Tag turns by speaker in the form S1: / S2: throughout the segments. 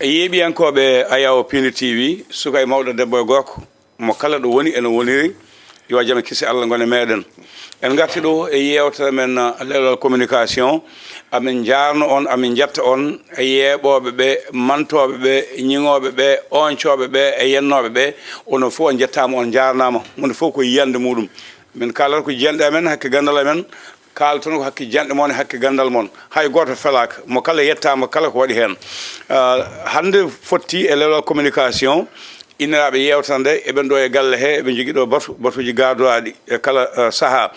S1: yeeɓiyankoɓe ayaw Piindi TV suka e mawɗo debbo e gorko mo kala ɗo woni ene woniri yo jaam kisi Allah gone meɗen en garti ɗo e yewtere men Lewlewal communication amin jarno on amin jetta on e yeeɓoɓe ɓe mantoɓe ɓe ñiŋoɓe ɓe oncoɓe ɓe e yennoɓe ɓe onon fof on jettama on jarnama hunde fof ko yiyande muɗum min kalata ko jiyanɗe amen hakke gandal amen kala toon ko hakke janɗe moon e hakke gandal moon hay goto felaka mo kala yettama kala ko waɗi hen hande fotti e Lewlewal communication inniraɓe yewtande eɓen ɗo e galle he eɓe jogui ɗo batuji gadowaɗi e kala saaha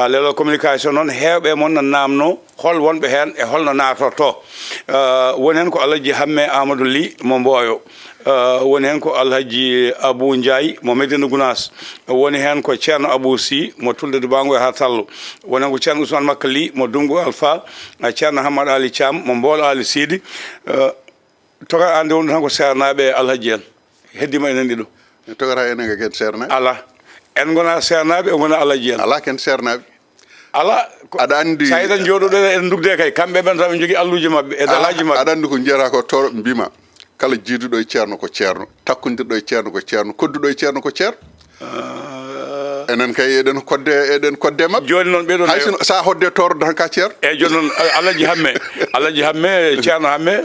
S1: Lewlewal communication noon hewɓe moon no namno hol wonɓe hen e holno natorto woni hen ko Alhaji Hamme Amadou Ly mo Mboyo woni hen ko Alhaji Abou Ndiaye mo Medina Gounass woni hen ko ceerno Abou Sy mo Tulde Bango e Hatallo woni hen ko ceerno Ousmane Makka Ly mo Dungu Alpha ceerno Hamad Ali Thiam mo Mbolo Ali Sidi toga ande wonɗo tan ko sernaɓe Alhaji en heddima enen ɗiɗo
S2: togata enen ko ken sernaɓe
S1: ala en gona sernaɓe en gona Alhaji en
S2: ala ken sernaɓe
S1: ala
S2: aɗa andi
S1: sa eɗen jooɗoɗo en dugde kay kamɓe ɓen tan ɓe jogui alluji mabɓe e dalaji mabɓe
S2: aɗa andi ko jiyata ko toro mbima kala jiiduɗo e ceerno ko ceerno takkodirɗo e ceerno ko ceerno kodduɗo e ceerno ko ceerno enen kay eɗen kodde mabɓe
S1: joni noon ɓeɗon
S2: hay sino sa hodde toro tan ka ceerno
S1: eyyi joni noon Alhaji Hamme ceerno Hamme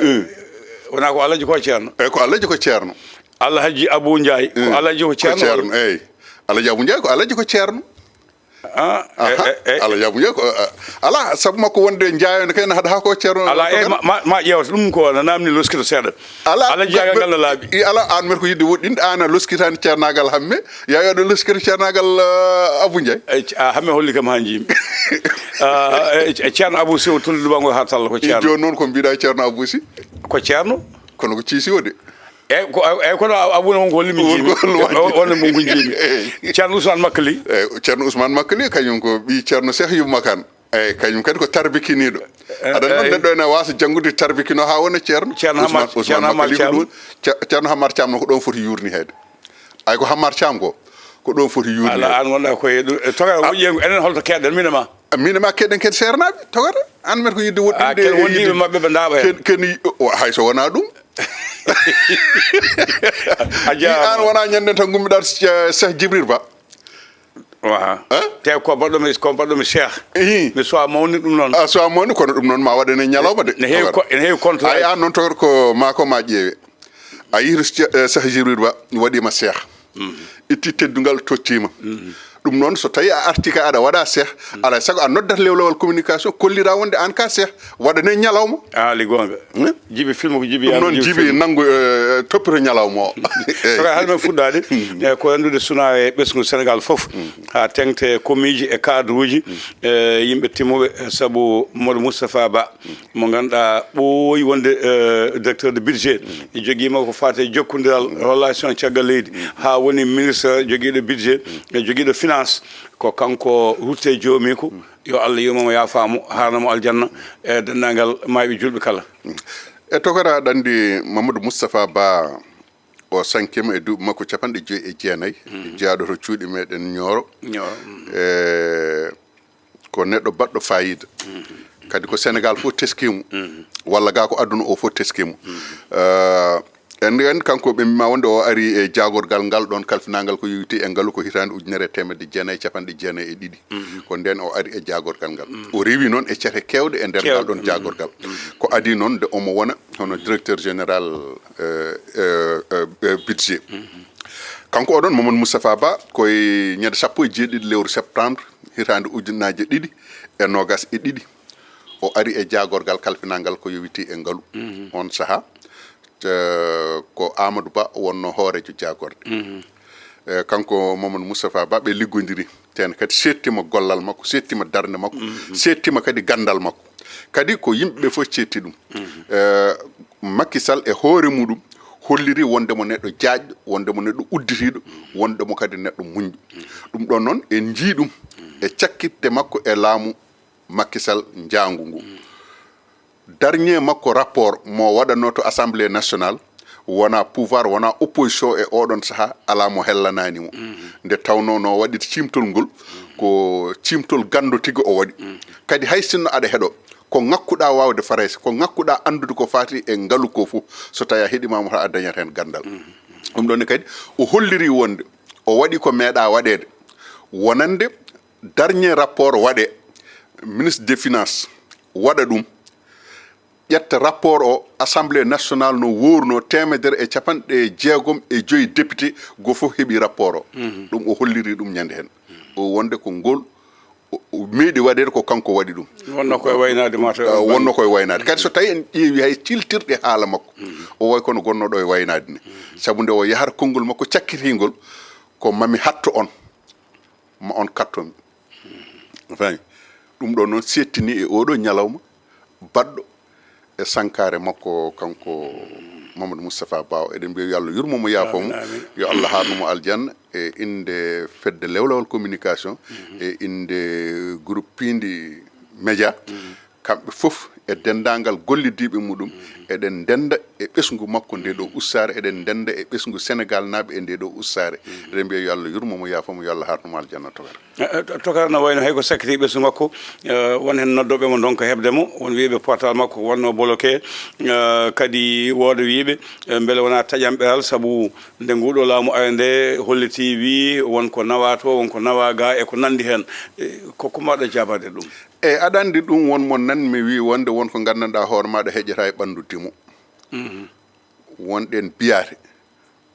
S1: wona ko Alhaji ko ceerno
S2: eyyi ko Alhaji ko ceerno
S1: Alhaji Abou Ndiaye ko Alhaji ko ceerno
S2: eyyi Alhaji Abou Ndiaye ko Alhaji ko ceerno Alhaji Abou Ndiaye ko ala saabu makko wonde jaayone kayne haɗa ha ko ceerno
S1: ala e ma ƴewta ɗum ko no namni loskito seeɗa Alhaji jagal ngal no laaɓi
S2: ala an men ko yidde woɗɗinde an a loskitani ceernagal Hamme yayoɗo loskito ceernagal Abou Ndiaye
S1: Hamme holli kam ha jiimi ceerno Abou Sy o Tulde Bango ha talla ko ceerno
S2: joni noon ko mbiɗa ceerno Abou Sy
S1: ko ceerno
S2: kono ko ciisi o de
S1: eyyi kono abuna wonko holli min jiimi wonde mo ko jiimi ceerno Ousmane Makka Ly
S2: eyyi ceerno Ousmane Makka Ly kañum ko ɓi ceerno Cheikh Yumma Kane eyyi kañum kadi ko tarbikiniɗo aɗa noon neɗɗo ene wasa janggude tarbikino ha wona ceerno ceerno Hammar Thiam no ko ɗon foti yurni heede ay ko Hammar Thiam ko ɗon foti yurni
S1: ala an gonɗa koye togata woƴƴengo enen holto keɗen minema keɗen ken sernaɓe togata an men ko yidde woɗɗinde ken wondiɓe mabɓe ɓe daaɓa hen
S2: ken hay so wona ɗum an wona ñanden tan gummiɗa Cheikh Djibril Ba
S1: te ko mbaɗɗomi Cheikh mi sowa mawni ɗum noon
S2: a sowa mawni kono ɗum noon ma waɗane ñalawma de
S1: ne heewi compte
S2: ay an noon togata ko ma ƴeewe a yihto Cheikh Djibril Ba waɗima Cheikh itti teddugal tottima ɗum noon so tawi a arti ka aɗa waɗa Cheikh alay saago a noddat Lewlewal communication kollira wonde an ka Cheikh waɗane ñalawma
S1: ali gonga jibi film ko jibi
S2: ɗum noon jibi nanggu toppito ñalawma o
S1: toka halmen fuɗɗade ko andude suna e ɓesgu Sénégal foof ha tengte commiji e cadre uji yimɓe timmuɓe saabu Modou Moustapha Ba mo ganduɗa ɓooyi wonde directeur de budget joguima ko fate jokkodiral relation caggal leydi ha woni ministre joguiɗo budget e joguiɗo finance ko kanko rutte joomi ko yo Allah yumamo yafamo harnamo aljanna e dendagal mayɓe julɓe kala
S2: e tokora aɗa andi Mamadou Moustapha Ba o sankima e duuɓi makko 59 jeyaɗo to cuuɗi meɗen ñooro e ko neɗɗo baɗɗo fayida kadi ko Sénégal fof teskimo walla ga ko aduna o fof teskimo en kanko ɓe mbima wonde o ari e jagorgal ngal ɗon kalfinagal ko yewti e ngaalu ko hitande 1992 ko nden o ari e jagorgal ngal o rewi noon e ceete kewɗe e nder ngal ɗon jagorgal ko adi noon de omo wona hono directeur général budget kanko oɗon Mamadou Moustapha Ba koye ñande 17 lewru septembre hitande 2022 o ari e jagorgal kalfinagal ko yewti e ngaalu on saaha ko Amadou Ba wonno hoorejo jagorde kanko Mamadou Moustapha Ba ɓe liggodiri ten kadi settima gollal makko settima darde makko settima kadi gandal makko kadi ko yimɓeɓe fof cetti ɗum Macky Sall e hoore muɗum holliri wondemo neɗɗo jaajɗo wondemo neɗɗo udditiɗo wondemo kadi neɗɗo muñɗo ɗum ɗon noon en jii ɗum e cakkitte makko e laamu Macky Sall jangu ngu dernier makko rapport mo waɗanno to assemblée nationale wona pouvoir wona opposition e oɗon saaha ala mo hellananimo nde tawno no waɗi cimtol ngol ko cimtol gando tigui o waɗi kadi hay sinno aɗa heeɗo ko ngakkuɗa wawde farayse ko ngakkuɗa andude ko fati e ngalu ko fof so tawi a heeɗimama a dañat hen gandal ɗum ɗon ne kadi o holliri wonde o waɗi ko meeɗa waɗede wonande dernier rapport waɗe ministre des finances waɗa ɗum ƴetta rapport o assemblée nationale no wurno 150 député go fof heeɓi rapport o ɗum o holliri ɗum ñande hen o wonde ko ngol meeɗi waɗede ko kanko waɗi ɗum
S1: wonno koye waynade mata
S2: wonno koye waynade kadi so tawi en ƴeewi hay ciltirɗe haala makko o way kono gonnoɗo e waynade ni saabu nde o yahata konngol makko cakkitingol ko mami hatto on ma on kattomi fami ɗum ɗo noon settini e oɗo ñalawma baɗɗo e sankare makko kanko Mamadou Moustapha Baw eɗen mbiya yo Allah yurmomo yaafomo yo Allah harnumo aljanna e inde fedde Lewlewal communication e inde groupe Piindi média kamɓe fof e dendagal gollidiɓe muɗum eɗen denda e ɓesgu makko nde ɗo ussare eɗen denda e ɓesgu Sénégal naaɓe e nde ɗo ussare eɗen mbiya yo Allah yurmomo yaafomo yo Allah harnumo aljanna
S1: tokara no wayno hayko sakkiti ɓesgu makko won hen noddoɓe mo donc heɓdemo won wiiɓe portal makko wonno bloqué kadi wooda wiiɓe beele wona taƴamɓeral saabu nde nguɗo laamu awe nde holliti wi wonko nawa to wonko nawa ga e ko nandi hen koko mbaɗa jabade ɗum
S2: eyyi aɗa andi ɗum won mo nan mi wi wonde wonko gandanɗa hoore maɗa heƴata e ɓandu dimo wonɗen biyate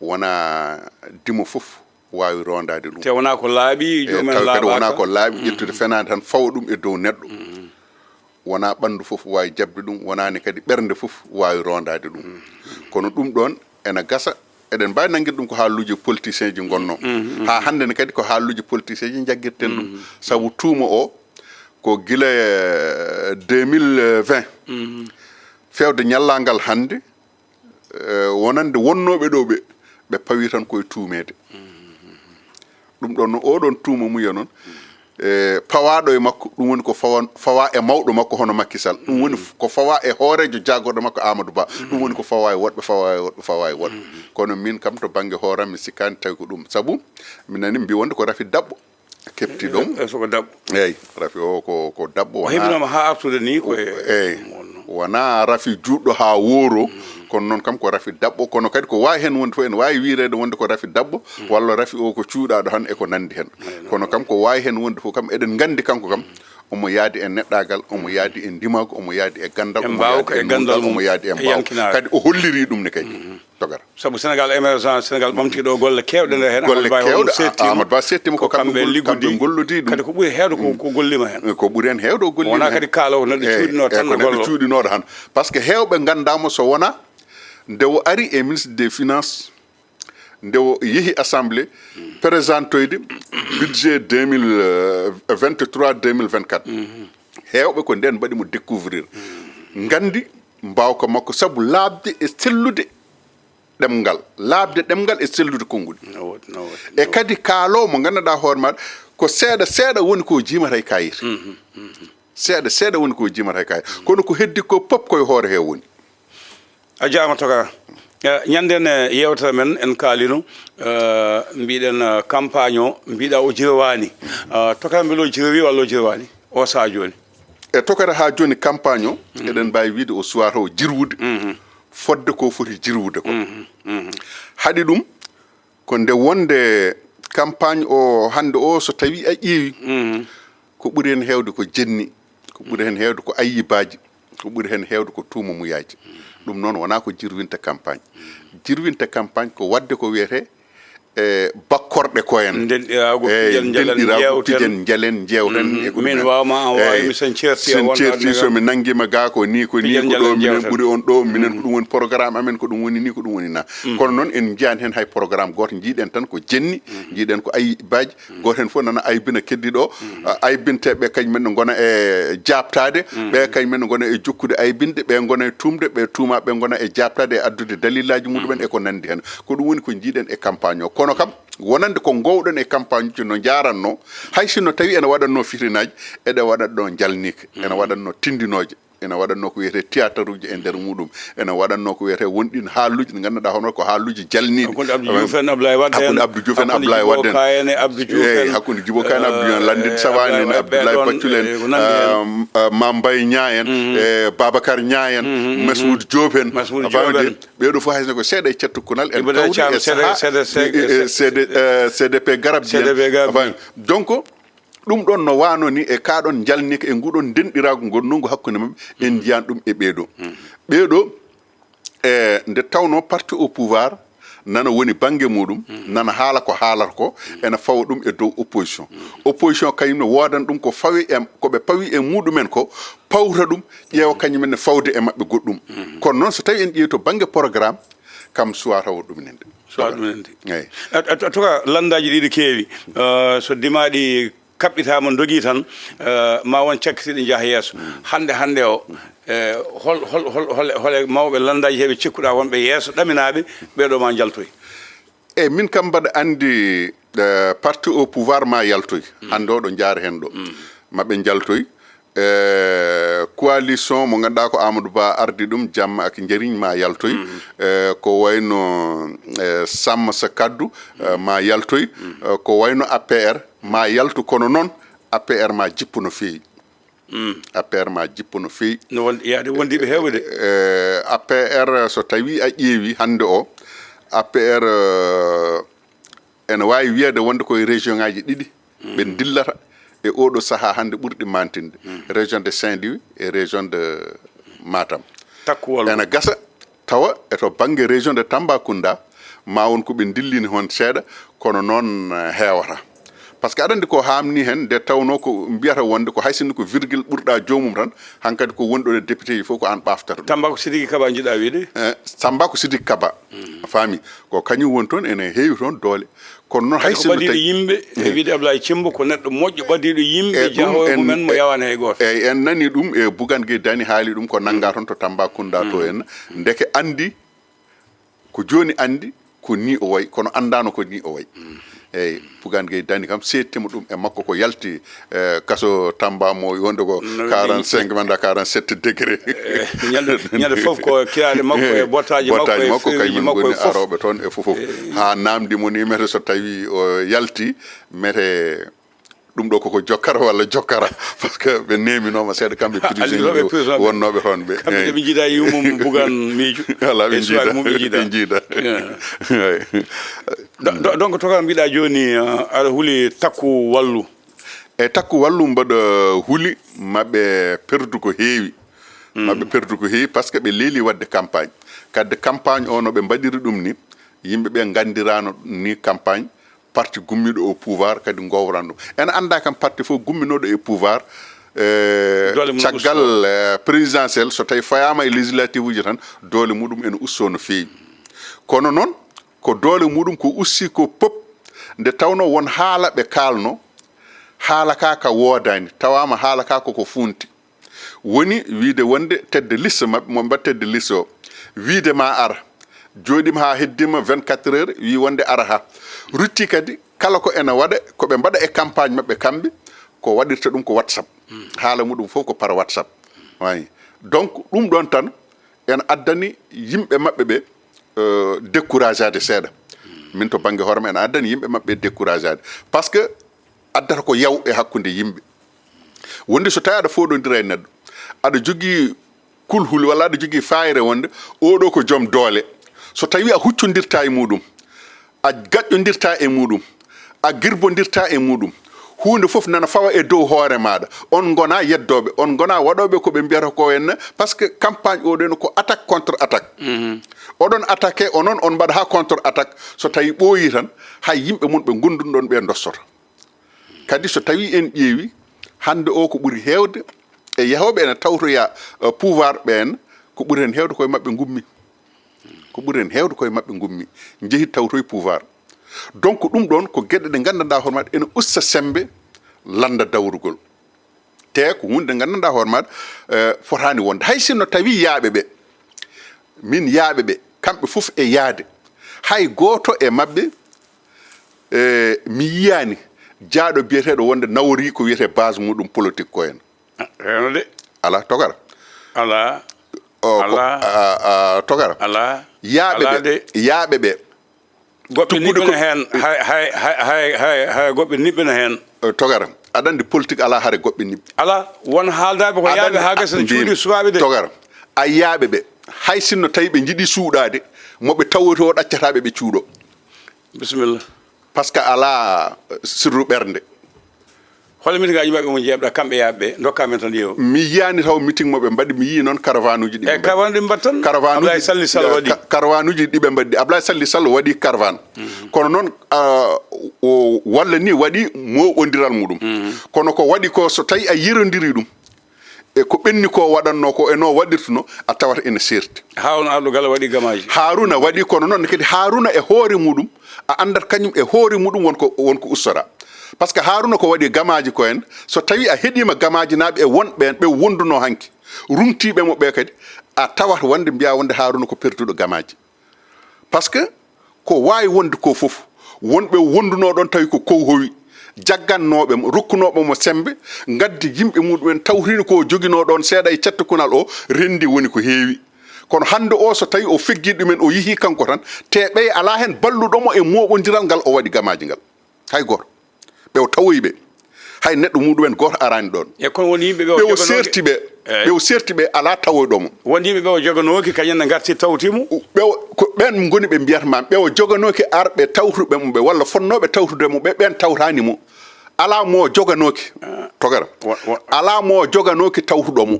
S2: wona dimo foof wawi rondade ɗum
S1: te wona ko laaɓi jomumen
S2: kadi wona ko laaɓi ƴettude fenade tan fawa ɗum e dow neɗɗo wona ɓandu foof wawi jabde ɗum wonani kadi ɓernde foof wawi rondade ɗum kono ɗum ɗon ene gasa eɗen mbawi nanguide ɗum ko haaluji politicien ji gonno ha hande ne kadi ko haaluji politicien ji jagguirten ɗum saabu tuuma o ko gila 2020 fewde ñallangal hande wonande wonnoɓe ɗo ɓe pawi tan koye tuumede ɗum ɗon oɗon tuuma muya noon pawaɗo e makko ɗum woni ko fawa e mawɗo makko hono Macky Sall ɗum woni ko fawa e hoorejo jagorɗo makko Amadou Ba ɗum woni ko fawa e woɗɓe fawa e woɗɓe kono min kam to banggue hooram mi sikkani tawi ko ɗum saabu minani mbi wonde ko Rafi Dabɓo kepti ɗum
S1: soko Dabɓo
S2: eyyi Rafi o ko Dabɓo
S1: o heɓinoma ha artude ni koye
S2: eyyi wona Rafi juɗɗo ha wooro kono noon kam ko Rafi Dabɓo kono kadi ko wawi hen wonde fof en wawi wirede wonde ko Rafi Dabɓo walla Rafi o ko cuuɗaɗo han e ko nandi hen kono kam ko wawi hen wonde fof kam eɗen gandi kanko kam omo yaadi e neɗɗagal omo yaadi e ndimago omo yaadi e gandal omo yaadi e mbaw kadi o holliri ɗum ne kadi togara
S1: saabu Sénégal émergent Sénégal ɓamtiɗo golle kewɗe nde hen
S2: golle kewɗe Amadou Ba settima ko kamɓe golludi ɗum
S1: kadi ko ɓuuri hewde ko gollima hen
S2: ko ɓuuri hen hewde o gollima
S1: wona kadi kaalowo neɗɗo cuuɗino tan no gollo
S2: neɗɗo cuuɗinoɗo han par ce que hewɓe gandamo so wona nde o ari e ministre des finances nde o yeehi assemblée présentoyde budget 2023-2024 hewɓe ko nden mbaɗimo découvrir gandi mbawka makko saabu laabde e sellude ɗemgal laabde ɗemgal e sellude konnguli e kadi kaalo mo gandanɗa hoore maɗa ko seeɗa seeɗa woni ko jimata e kayit seeɗa seeɗa woni ko jimata e kayit kono ko heddi ko pop koye hoore he woni
S1: a jarama Togara ñanden yewtere men en kaalino mbiɗen campagne o mbiɗa o jirowani Togara mbilo jirowi walla o jirowani o saha joni
S2: e Togara ha joni campagne o eɗen mbawi wiide o suwata o jirwude fodde ko foti jirwude ko haɗi ɗum ko nde wonde campagne o hande o so tawi a ƴeewi ko ɓuuri hen hewde ko jenni ko ɓuuri hen hewde ko ayyibaji ko ɓuuri hen hewde ko tuuma muyaji ɗum noon wona ko jirwinta campagne ko wadde ko wiyete bakkorɗe koyen denɗirago pijen jalen jewten
S1: min wawma an wawimi sen certi
S2: somi nanguima ga ko ni ko ni ko ɗo minen ɓuuri on ɗo minen ko ɗum woni programme amen ko ɗum woni ni ko ɗum woni na kono noon en jiyani hen hay programme goto jiiɗen tan ko jenni jiiɗen ko ayyibaji goto hen fof nana aybina keddiɗo aybinteɓe kañumen ne gona e jabtade ɓe kañumen ne gona e jokkude aybinde ɓe gona e tumde ɓe tuuma ɓe gona e jabtade e addude dalillaji muɗumen e ko nandi hen ko ɗum woni ko jiiɗen e campagne o kono kam wonande ko gowɗon e campagne uji no jaranno hay sinno tawi ene waɗanno fitinaji eɗe waɗat ɗo jalnike ene waɗatno tindinoje ene waɗanno ko wiyete théâtre uji e nder muɗum ene waɗanno ko wiyete wonɗin haaluji ɗi ganduɗa hono ko haaluji jalniɗi
S1: hakkude Abdou Diouf en Abdoulaye Wade
S2: hakkude Abdou Diouf en Abdoulaye Wade
S1: en
S2: hakkude Djibo Kane Abdou Diouf en Landin Sawani en Abdoulaye Bathioul en Mambay Nia en e Babacar Nia en Masmoud Diop en afamde ɓeɗo fof hayso ko seeɗa e cettukunal en kawri e CDP garab afami donc ɗum ɗon no wano ni e kaɗon jalnika e nguɗon denɗirago gonnungo hakkude mabɓe en jiyan ɗum e ɓeeɗo ɓeeɗo e nde tawno parti au pouvoir nana woni banggue muɗum nana haala ko haalata ko ene fawa ɗum e dow opposition opposition kañumne wodan ɗum ko fawi e koɓe pawi e muɗumen ko pawta ɗum ƴeewa kañumen ne fawde e mabɓe goɗɗum kono noon so tawi en ƴeewi to banggue programme kam suwata o ɗuminende
S1: eyyi en tout cas landaji ɗiɗi keewi so dimaɗi kaɓɓitama dogui tan ma won cakkitiɗi jaaha yeeso hande o hole mawɓe landaji heɓe cikkuɗa wonɓe yeeso ɗaminaɓe ɓeɗo ma jaltoy
S2: eyyi min kam mbaɗa andi parti au pouvoir ma yaltoy hande o ɗo jaara hen ɗo maɓe jaltoy coalition mo ganduɗa ko Amadou Ba ardi ɗum jamma ak jariñ ma yaltoy ko wayno Samma Sa Kaddu ma yaltoy ko wayno APR ma yaltu kono noon APR ma jippu no feewi APR ma jippu no feewi
S1: no yaade wondiɓe hewɓe de
S2: APR so tawi a ƴeewi hande o APR ene wawi wiyede wonde koye région ngaji ɗiɗi ɓe dillata e oɗo saaha hande ɓurɗi mantinde région de Saint-Louis et région de Matam
S1: takkuwol
S2: ene gasa tawa eto banggue région de Tambacounda ma won koɓe dillini hon seeɗa kono noon heewata par ce que aɗa andi ko hamni hen nde tawno ko mbiyata wonde ko haysinno ko virgule ɓurɗa jomum tan hankkadi ko wonɗo e député ji fof ko an ɓaftata
S1: Tamba ko Sidiki Kaba jiiɗa wiide
S2: Tamba ko Sidiki Kaba faami ko kañum woni toon ene heewi toon doole kono noon haysinno
S1: ɓaɗiɗo yimɓe e wiide Abdoulaye Thimbo ko neɗɗo moƴƴo ɓaɗiɗo yimɓe jahowo mumen mo yawana hay goto
S2: eyyi en nani ɗum e Bougane Gueye Dany haali ɗum ko nanga toon to Tambacounda to en ndeke andi ko joni andi ko ni o way kono andano ko ni o way eyyi Bougane Gueye Dany kam settima ɗum e makko ko yalti kaso Tamba mo wonde ko 45 manda 47 degré
S1: ñande foof ko kirade makko e bottaji makko
S2: kañumen goni aroɓe toon e fof ha namdimo ni mete so tawi o yalti mete ɗum ɗo koko jokkara walla jokkara par ce que ɓe neminoma seeɗa kamɓe prisonnier wonnoɓe toon ɓe
S1: kamɓe ɓe jiida yummum Bougane miijo
S2: ala ɓe jiida
S1: donc to kam mbiɗa joni aɗa huuli takku wallu
S2: e takku wallu mbaɗa huuli maɓe perdu ko heewi maɓe perdu ko heewi par ce que ɓe leeli wadde campagne kadde campagne o no ɓe mbaɗiri ɗum ni yimɓeɓe gandirano ni campagne parti gummiɗo au pouvoir kadi gowran ɗum ene anda kam parti fof gumminoɗo e pouvoir caggal présidentiel so tawi fayama e législative uji tan doole muɗum ene usto no feewi kono noon ko doole muɗum ko ussi ko pop nde tawno won haala ɓe kalno haala ka woodani tawama haala ka koko funti woni wiide wonde tedde liste mabɓe mo mbat tedde liste o wiide ma ara joɗima ha heddima 24 heures wi wonde ara ha rutti kadi kala ko ene waɗa koɓe mbaɗa e campagne mabɓe kamɓe ko waɗirta ɗum ko WhatsApp haala muɗum fof ko par WhatsApp wayi donc ɗum ɗon tan ene addani yimɓe mabɓe ɓe découragé ade seeɗa min to banggue hoorema ene addani yimɓe mabɓe découragé ade par ce que addata ko yaw e hakkude yimɓe wonde so tawi aɗa foɗodira e neɗɗo aɗa jogui kulhuli walla aɗa jogui fayre wonde oɗo ko joom doole so tawi a huccodirta e muɗum a gaƴƴodirta e muɗum a girbodirta e muɗum hunde foof nana fawa e dow hoore maɗa on gona yeddoɓe on gona waɗoɓe koɓe mbiyata ko henna par ce que campagne oɗon ko attaque contre attaque oɗon attaqué onon on mbaɗa ha contre attaque so tawi ɓooyi tan hay yimɓe mon ɓe gonduɗon ɓe dostota kadi so tawi en ƴeewi hande o ko ɓuuri hewde e yahoɓe ene tawtoya pouvoir ɓen ko ɓuuri hen hewde koye mabɓe gummi ko ɓuuri hen hewde koye mabɓe gummi jeehi tawtoye pouvoir donc ɗum ɗon ko gueɗe ɗe gandanɗa hoore maɗa ene usta sembe landa dawrugol te ko hunde nde gandanɗa hoore maɗa fotani wonde hay sinno tawi yaaɓeɓe min yaaɓeɓe kamɓe foof e yaade hay goto e mabɓe mi yiyani jaaɗo biyeteɗo wonde nawori ko wiyete base muɗum politique ko hen
S1: de
S2: ala togara
S1: ala
S2: togara
S1: ala
S2: yaaɓe ɓe
S1: goɓɓe niɓɓina hen hay goɓɓe niɓɓina hen
S2: togara aɗa andi politique ala haare goɓɓe niɓɓi
S1: ala won haaldaɓe ko yaaɓe ha gasa ne cuuɗi suwaɓe de
S2: togara a yaaɓe ɓe hay sinno tawi ɓe jiiɗi suuɗade moɓe tawoto ɗaccataɓe ɓe cuuɗo
S1: bisimilla
S2: par ce que ala sirru ɓernde
S1: hol meeting aji maɓɓe mo jeeɓɗa kamɓe yaaɓe dokka men tan yeewo
S2: mi yiyani taw meeting moɓe mbaɗi mi yii noon caravane uji ɗi
S1: caravane ɗi mbattan
S2: caravane
S1: Salli Sall waɗi
S2: caravane uji ɗiɓe mbaɗi Ablaye Salli Sall waɗi caravane kono noon walla ni waɗi moɓodiral muɗum kono ko waɗi ko so tawi a yirodiri ɗum e ko ɓenni ko waɗanno ko eno waɗirtuno a tawata ene serti
S1: Haruna Ardugal waɗi gamaji
S2: Haruna waɗi kono noon kadi Haruna e hoore muɗum a andat kañum e hoore muɗum wonko ustora par ce que Haruna ko waɗi gamaji ko en so tawi a heeɗima gamaji naɓe e wonɓen ɓe wonduno hanki rumtiɓe mo ɓe kadi a tawata wonde mbiya wonde Haruna ko perduɗo gamaji par ce que ko wawi wonde ko foof wonɓe wonduno ɗon tawi ko kowhowi jaggannoɓe mo rokkunoɓe mo sembe gaddi yimɓe muɗumen tawrino ko joguino ɗon seeɗa e cettukunal o rendi woni ko heewi kono hande o so tawi o feggi ɗumen o yeehi kanko tan te ɓey ala hen balluɗomo e moɓodiral ngal o waɗi gamaji ngal hay goto ɓe o tawoyiɓe hay neɗɗo muɗumen goto arani ɗon
S1: e kono won yimɓe
S2: ɓe o sertiɓe ɓe o sertiɓe ala tawoyɗomo
S1: won yimɓe ɓe o joganoki kañum ne garti tawtimo
S2: ko ɓen goni ɓe mbiyatama ɓe o joganoki arɓe tawtuɓe mum ɓe walla fonnoɓe tawtude mo ɓen tawtani mo ala mo joganoki togara ala mo joganoki tawtuɗo mo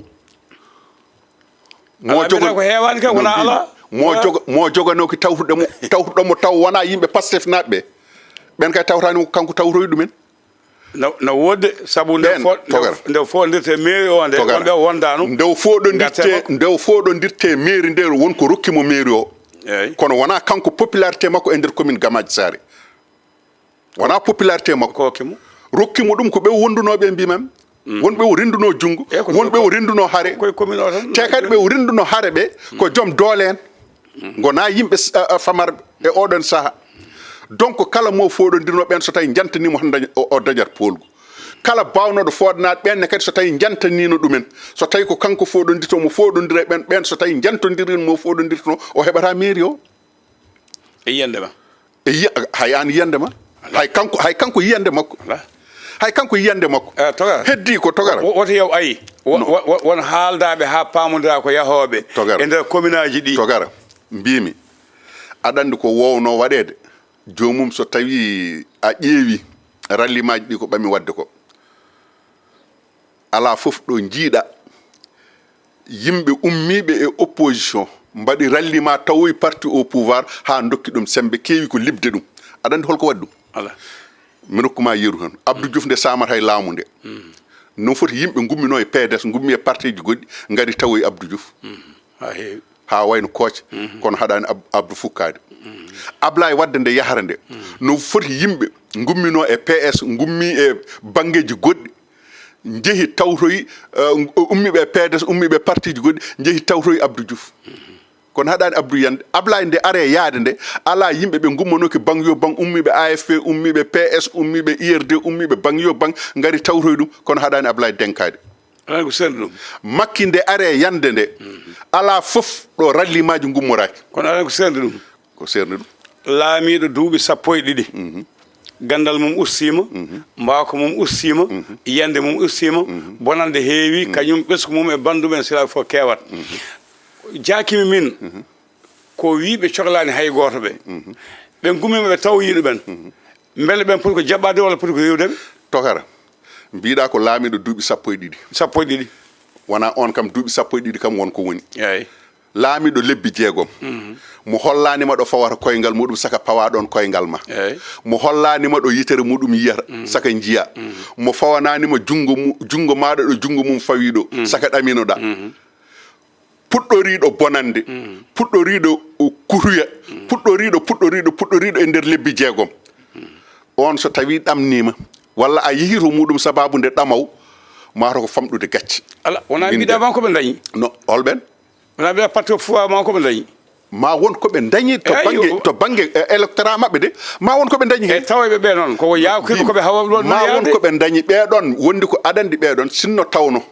S1: ko hewani ka wona ala
S2: mo joganoki tawtuɗo mo taw wona yimɓe Pastef naɓɓe ɓen kay tawtani ko kanko tawtoyi ɗumen
S1: no wodde saabu nde foɗodirte mairie o nde wonɓe wondano ndew foɗodirte mairie nde wonko rokkimo mairie o kono wona kanko popularité makko e nder commune Gamaji Saare wona popularité makko rokkimo ɗum ko ɓe wondunoɓe mbimam wonɓe o renduno junggo wonɓe o renduno haare te kadi ɓe o renduno haare ɓe ko joom doole en gona yimɓe famarɓe e oɗon saaha donc kala mo foɗodirno ɓen so tawi jantanimo o dañat polgu kala bawnoɗo fodanaɗe ɓenne kadi so tawi jantanino ɗumen so tawi ko kanko foɗodirto mo foɗodira ɓen so tawi jantodirino mo foɗodirtono o heɓata mairie o e yiyandema
S2: hay an yiyandema hay kanko yiyande makko hay kanko yiyande makko heddi ko togara
S1: woto yew ayi won haaldaɓe ha pamodira ko yahoɓe e nder commune aji ɗi
S2: togara mbimi aɗa andi ko wowno waɗede jomum so tawi a ƴeewi rallimaji ɗi ko ɓami wadde ko ala fof ɗo jiiɗa yimɓe ummiɓe e opposition mbaɗi rallima tawoyi parti au pouvoir ha dokki ɗum sembe keewi ko libde ɗum aɗa andi holko waɗi ɗum mi rokkuma yeru tan Abdou Diouf nde samata e laamu nde non foti yimɓe gummino e PDS gummi e parti ji goɗɗi ngari tawoyi Abdou Diouf ha wayno kooce kono haɗani Abdou fukkade Ablaye Wadde nde yahara nde no foti yimɓe gummino e PS gummi e banggueji goɗɗi jeehi tawtoyi ummiɓe PDS ummiɓe parti ji goɗɗi jeehi tawtoyi Abdou Diouf kono haɗani Abdou yande Ablaye nde are yaade nde ala yimɓe ɓe gummanoki bang yo bang ummiɓe AFP ummiɓe PS ummiɓe IRD ummiɓe bang yo bang ngari tawtoyi ɗum kono haɗani Ablaye denkade
S1: ko selɗu ɗum
S2: makki nde are yande nde ala fof ɗo rallimaji gummoraki
S1: kono aɗa ko selɗu ɗum
S2: ko serni ɗum
S1: laamiɗo duuɓi 12 gandal mum ustima mbawko mum ustima yiyande mum ustima bonande heewi kañum ɓesgu mum e bandumen sila fof kewat jakimi min ko wiɓe cohlani hay goto ɓe ɓe gummima ɓe tawoyiɗo ɓen beele ɓen poti ko jaɓɓade walla poti ko rewdeɓe
S2: tokara mbiɗa ko laamiɗo duuɓi 12 wona on kam duuɓi 12 kam wonko woni
S1: eyyi
S2: laamiɗo lebbi 6 mo hollanima ɗo fawata koyngal muɗum saka pawa ɗon koyngal ma mo hollanima ɗo yitere muɗum yiyata saka jiiya mo fawananima jungo maɗa ɗo jungo mum fawiɗo saka ɗaminoɗa puɗɗoriɗo bonande puɗɗoriɗo kuruya puɗɗoriɗo e nder lebbi 6 on so tawi ɗamnima walla a yeehi to muɗum sababu nde ɗamaw mata ko famɗude gacce
S1: ala wona mbiɗa ma koɓe dañi
S2: no holɓen
S1: wona mbiɗa parti fowa ma koɓe dañi
S2: ma won koɓe dañi to banggue électorat mabɓe de ma won koɓe dañi
S1: e tawoyɓe ɓe noon ko yawkirɓe koɓe hawa
S2: ma won koɓe dañi ɓeɗon wondi ko aɗandi ɓeɗon sinno tawno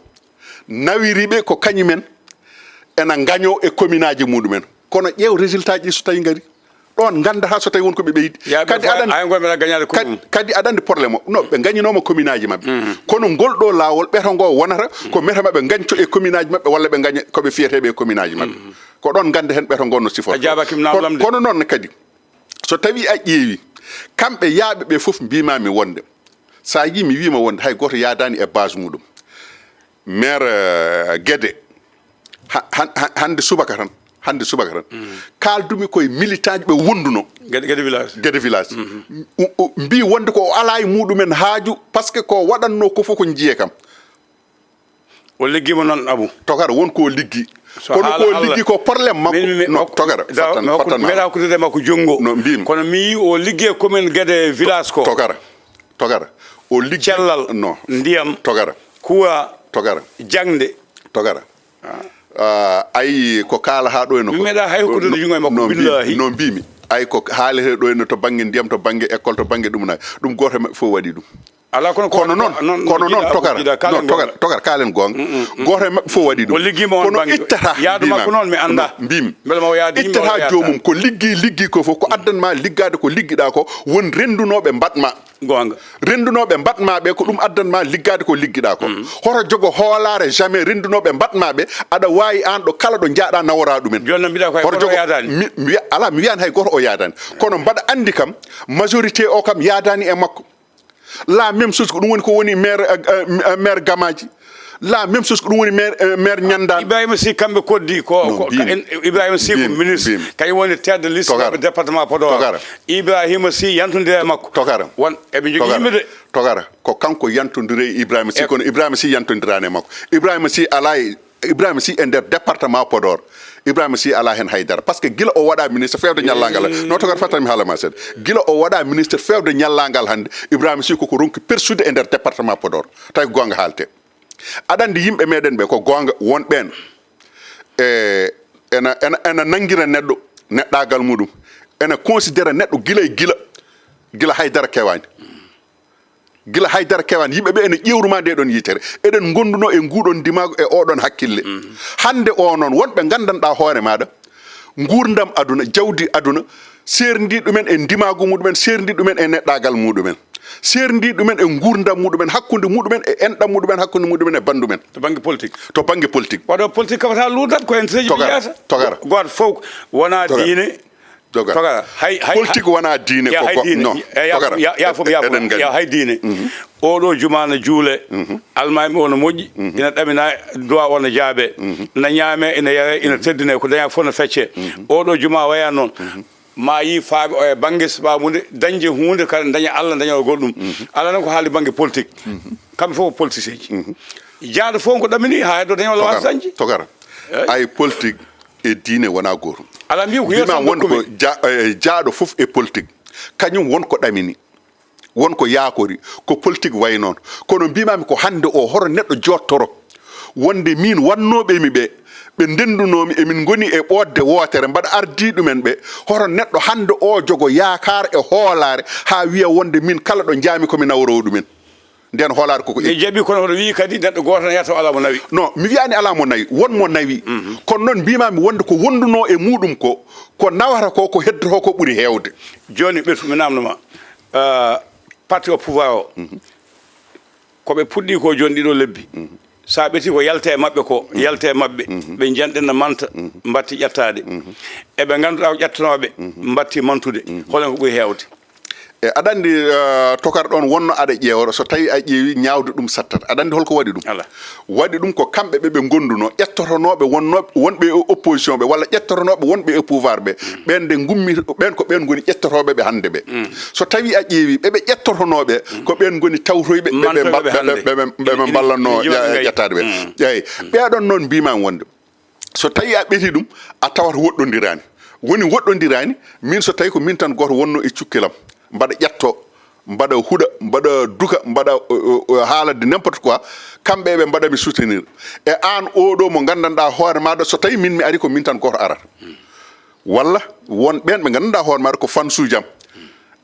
S2: nawiriɓe ko kañumen ena gaño e commune aji muɗumen kono ƴeew résultat ji so tawi ngari ɗon gandata so tawi wonko ɓe ɓeydi kadi aɗa andi probléme o non ɓe gañinoma commune aji mabɓe kono ngol ɗo lawol ɓeto ngo wonata ko meta maɓe gañco e commune aji mabɓe walla ɓe gaña koɓe fiyeteɓe e commune aji mabɓe ko ɗon gande hen ɓeto ngo no sifota kono noon kadi so tawi a ƴeewi kamɓe yaaɓe ɓe fof mbimami wonde sa yi mi wima wonde hay goto yadani e base muɗum maire Guédé hande subaka tan kaldumi koye militant ji ɓe wonduno Guédé village mbi wonde ko o ala e muɗumen haaju par ce que ko waɗanno ko fof ko jiiye kam
S1: o liggima noon Abou
S2: togara wonko liggi kono ko liggi ko probléme makko togara
S1: meeɗa hokkude makko jonggo
S2: no mbimi
S1: kono mi yi o liggi e commune Guédé village ko
S2: togara o liggi
S1: cellal
S2: non
S1: ndiyam
S2: togara
S1: kuwa
S2: togara
S1: jangde
S2: togara ayi ko kala ha ɗo eno
S1: meeɗa hay hokkude jungo e makko billahi
S2: no mbimi ay ko haalete ɗo eno to banggue ndiyam to banggue école to banggue ɗum ɗum goto maɓɓe fof waɗi ɗum
S1: ala
S2: kono noon togara kalen gonga goto maɓɓe fof waɗi ɗum kono ittata
S1: yaadu makko noon mi anda
S2: mbimi
S1: beele ma o yaadi
S2: ittata jomum ko liggi ko fof ko addanma liggade ko liggiɗa ko won rendunoɓe mbatma
S1: gonga
S2: rendunoɓe mbatmaɓe ko ɗum addanma liggade ko liggiɗa ko hoto jogo hoolare jamais rendunoɓe mbatmaɓe aɗa wawi an ɗo kala ɗo jaaɗa nawora ɗumen
S1: joni noon mbiɗa koye goto o yadani
S2: ala mi wiyani hay goto o yadani kono mbaɗa andi kam majorité o kam yadani e makko la même chose ko ɗum woni ko woni maire Gamaji la même chose ko ɗum woni maire Ñandane
S1: Ibrahima Sy kamɓe koddi ko Ibrahima Sy ko ministre kañum woni tête de liste maɓɓe département Podor Ibrahima Sy yantodire e makko
S2: togara
S1: won eɓe jogui yimɓe de
S2: togara ko kanko yantodire e Ibrahima Sy kono Ibrahima Sy yantodirani e makko Ibrahima Sy ala Ibrahima Sy e nder département Podor Ibrahima Sy ala hen haydara par ce que gila o waɗa ministre fewde ñallangal non to fatami haalama seeɗa gila o waɗa ministre fewde ñallangal hande Ibrahima Sy koko ronki persude e nder département Podor tawi ko gonga haalte aɗa andi yimɓe meɗen ɓe ko gonga wonɓen ena nanguira neɗɗagal muɗum ena considéra neɗɗo gila haydara kewani gila haydara kewani yimɓeɓe ene ƴewruma nde ɗon yitere eɗen gonduno e nguɗon dimago e oɗon hakkille hande o noon wonɓe gandanɗa hoore maɗa gurdam aduna jawdi aduna serdi ɗumen e dimagu muɗumen serdi ɗumen e neɗɗagal muɗumen serdi ɗumen e gurdam muɗumen hakkude muɗumen e enɗam muɗumen hakkude muɗumen e bandumen
S1: to banggue politique waɗo politique kawata ludat ko hen seji ɓiyata
S2: togara
S1: goto fof wona diine togara
S2: politique wona diine
S1: ya hay diine oɗo jumana juule almami o no moƴƴi ina ɗamina duwa o no jaabe na ñaame ina yere ina teddine ko daña fof no fecce oɗo juma waya noon ma yi faaɓe o e banggue sababude dañde hunde kada daña Allah daña o goɗɗum ala noon ko haali banggue politique kamɓe fof ko politicien ji jaaɗo fof ko ɗamini ha heddo daña walla wasa dañji
S2: togara ay politique e diine wona goto
S1: ala mbi ko
S2: yima wonko jaaɗo fof e politique kañum wonko ɗamini wonko yaakori ko politique way noon kono mbimami ko hande o hoto neɗɗo jottoro wonde min wannoɓemi ɓe ndendunomi emin goni e ɓodde wootere mbaɗa ardi ɗumen ɓe hoto neɗɗo hande o jogo yaakar e hoolare ha wiya wonde min kala ɗo jaami komi nawro ɗumen nden hoolare koko
S1: e jaaɓi kono hoto wi kadi neɗɗo goto tan yiyata ala mo nawi
S2: non mi wiyani ala mo nawi won mo nawi kono noon mbimami wonde ko wonduno e muɗum ko nawata ko heddoto ko ɓuuri hewde
S1: joni ɓertu mi namdoma parti au pouvoir o koɓe puɗɗi ko joni ɗiɗo lebbi sa ɓeti ko yalte e maɓɓe ko yalte e maɓɓe ɓe janɗinno manta mbatti ƴettade eɓe ganduɗa ko ƴettanoɓe mbatti mantude holen ko ɓuuri hewde
S2: e aɗa andi tokar ɗon wonno aɗa ƴeewro so tawi a ƴeewi ñaawde ɗum sattata aɗa andi holko waɗi ɗum waɗi ɗum ko kamɓe ɓe gonduno ƴettotonoɓe wonɓe e opposition ɓe walla ƴettotonoɓe wonɓe e pouvoir ɓe ɓen nde gummi ɓen ko ɓen goni ƴettotoɓe ɓe hande ɓe so tawi a ƴeewi ɓeɓe ƴettotonoɓe ko ɓen goni tawtoyɓe ɓeɓe ballanno ƴettade ɓe eyi ɓeɗon noon mbimami wonde so tawi a ɓeti ɗum a tawata woɗɗodirani woni woɗɗodirani min so tawi ko min tan goto wonno e cukkilam mbaɗa ƴetto mbaɗa huuɗa mbaɗa duka mbaɗa haalade n'importe quoi kamɓe ɓe mbaɗami soutenir e an oɗo mo gandanɗa hoore maɗa so tawi min mi ari ko min tan goto arata walla won ɓen ɓe gandanɗa hoore maɗa ko fansujam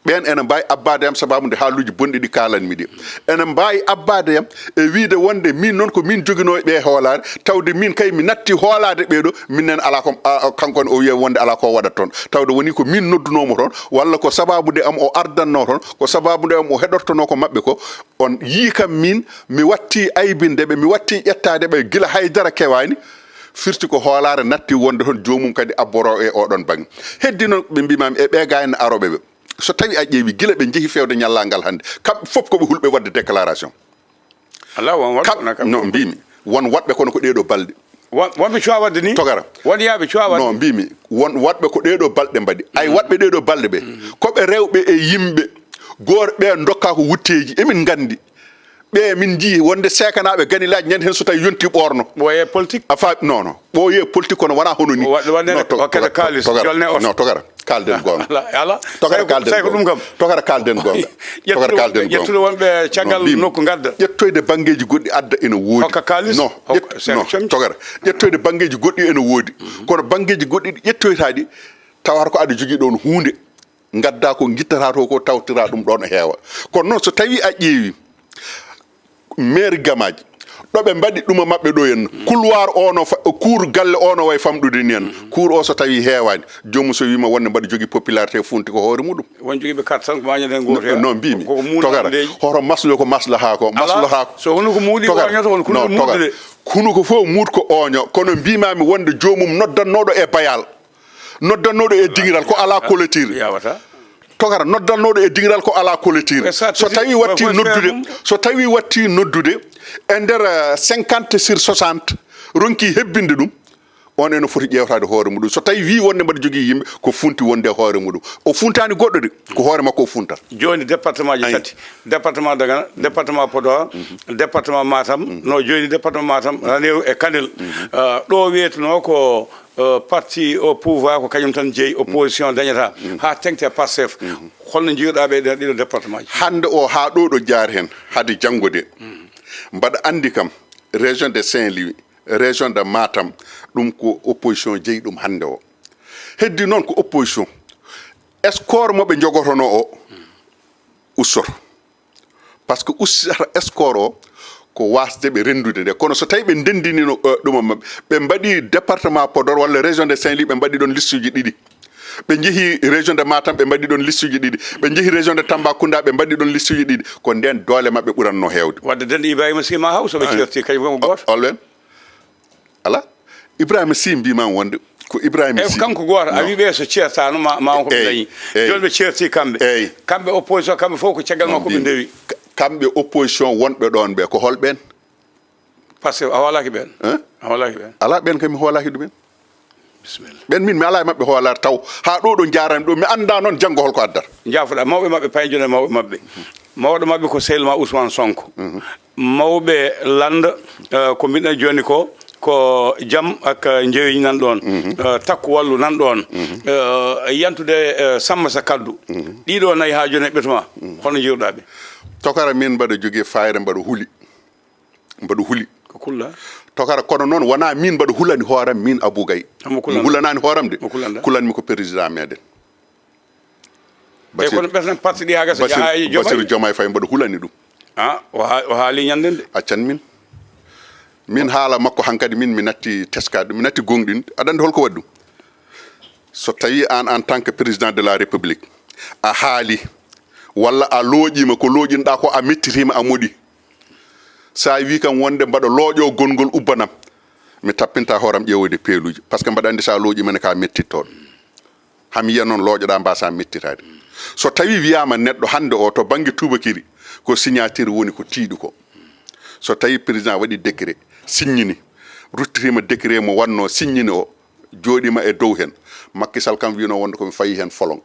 S2: ɓen ene mbawi abbade yam sababude haaluji bonɗi ɗi kalanmi ɗi ene mbawi abbade yam e wiide wonde min noon ko min joguinoɓe ɓe hoolare tawde min kay mi natti hoolade ɓeɗo minnen ala ko kankone o wiye wonde ala ko waɗat toon tawde woni ko min noddunomo toon walla ko sababude am o ardanno toon ko sababude am o heɗortono ko mabɓe ko on yii kam min mi watti aybindeɓe mi watti ƴettadeɓe guila haydara kewani firti ko hoolare natti wonde toon jomum kadi abboro e oɗon banggue heddi noon ɓe mbimami e ɓe gayne aroɓeɓe so tawi a ƴeewi gila ɓe jeehi fewde ñallalngal hannde kamɓe fof koɓe hulɓe wadde déclaration
S1: ala won waɗ
S2: no mbimi won waɗɓe kono ko ɗeɗo balɗe
S1: wonɓe cuwa wadde ni
S2: togara
S1: won yaaɓe cuwa wadde
S2: no mbimi won waɗɓe ko ɗeɗo balɗe mbaɗi ay waɗɓe ɗeɗo balɗe ɓe koɓe rewɓe e yimɓe goor ɓe dokka ko wutteji emin gandi ɓe min jii wonde sekanaɓe ganilaji ñande hen so tawi yonti ɓorno
S1: ɓooye politique
S2: afa non ɓooye politique kono wona hono ni
S1: wakkete kalis jolne oto
S2: non togara kalden gonga
S1: ala
S2: togara kalden
S1: ko ɗum kam
S2: togara kalden gonga togara kalden gonga
S1: ƴettude wonɓe caggal nokku gadda
S2: ƴettoyde banggueji goɗɗi adda ene woodi
S1: hokka kalis
S2: non togara ƴettoyde banggueji goɗɗi ene woodi kono banggueji goɗɗi ɗi ƴettoytaɗi tawata ko aɗa jogui ɗon hunde gadda ko guittata to ko tawtira ɗum ɗon heewa kono noon so tawi a ƴeewi maire gamaji ɗoɓe mbaɗi ɗuma mabɓe ɗo henna couloir ono cour galle ono way famɗude ni henna cour o so tawi heewani jomum so wima wonde mbaɗa jogui popularité funti ko hoore muɗum
S1: won joguiɓe carte tan ko mañaden goto
S2: non mbimi togara hoto maslo ko maslaha ko
S1: so hono ko muuɗi oñoto won kuno muuɗude
S2: kunu ko fof muud ko oño kono mbimami wonde jomum noddannoɗo e bayal noddannoɗo e dingiral ko ala collecture
S1: yawata
S2: togara noddannoɗo e dingiral ko ala collecture so tawi watti noddude e nder 50 sur 60 ronki hebbinde ɗum on ene foti ƴewtade hoore muɗum so tawi wi wonde mbaɗa jogui yimɓe ko funti wonde hoore muɗum o funtani goɗɗo de ko hoore makko o funtata
S1: joni département ji tati département Dagana département Podor département Matam no joni département Matam Ranew e Kanel ɗo wiyeteno ko parti au pouvoir ko kañum tan jeeyi opposition dañata ha tengte Pastef holno jiiɗaɓe ɗiɗo département ji
S2: hande o ha ɗo ɗo jaar hen haade janggode mbaɗa andi kam région de Saint-Louis région de Matam ɗum ko opposition jeeyi ɗum hande o heddi noon ko opposition score moɓe jogotono o ussoto par ce que ussata score o ko wasde ɓe rendude nde kono so tawi ɓe ndendinino ɗuma mabɓe ɓe mbaɗi département Podor walla région de Saint-Louis ɓe mbaɗi ɗon liste uji ɗiɗi ɓe jeehi région de Matam ɓe mbaɗi ɗon liste uji ɗiɗi ɓe jeehi région de Tambacounda ɓe mbaɗi ɗon liste uji ɗiɗi ko nden doole mabɓe ɓuranno hewde
S1: wadde denɗo Ibrahima Sima haw soɓe certi kañum komo goto
S2: olwen ala Ibrahima Sy mbimam wonde ko Ibrahima Sy
S1: kanko goto a wiɓe so ceertano ma ko ɓe dañi joni ɓe certi kamɓe opposition kamɓe fof ko caggal makko ɓe ndewi
S2: kamɓe opposition wonɓe ɗon ɓe ko holɓen
S1: par ce que a hoolaki ɓen a hoolaki ɓen
S2: ala ɓen kam mi hoolaki ɗumen
S1: bisimilla
S2: ɓen min mi ala e mabɓe hoolare taw ha ɗo ɗo jarani ɗo mi anda noon janggo holko addata
S1: jaafoɗa mawɓe mabɓe payjone mawɓe mabɓe mawɗo mabɓe ko sehlma Ousmane Sonko mawɓe landa ko mbiɗen joni ko jaam ak jeeyi nan ɗon takku wallu nan ɗon yantude Samba Sa Kaddu ɗiɗo nayyi ha joni e ɓetuma holno jiruɗaɓe
S2: tokara min mbaɗa jogui fayre mbaɗa huuli
S1: ko kulla
S2: tokara kono noon wona min mbaɗa hulani hooram min Abou Gaye mi hulanani hooram de kulanmi ko président meɗen
S1: e kono ɓesnen parti ɗi ha gasa
S2: Bassirou Diomaye Faye mbaɗa hulani ɗum
S1: o haali ñanden de
S2: accan min haala makko hankadi min mi natti teskade mi natti gonɗin aɗa andi holko waɗi ɗum so tawi an en tant que président de la république a haali walla a looƴima ko looƴinɗa ko a mettitima a moɗi sa wi kam wonde mbaɗa looƴo gongol ubbanam mi tappinta hooram ƴeewoyde peeluji par ce que mbaɗa andi sa looƴimene ka mettittoɗo hami yiya noon looƴoɗa mbasa mettitade so tawi wiyama neɗɗo hande o to banggue tubakiri ko signature woni ko tiiɗi ko so tawi président waɗi décret signini ruttitima décret mo wanno signini o jooɗima e dow hen Macky Sall kam wino wonde komi fayi hen folon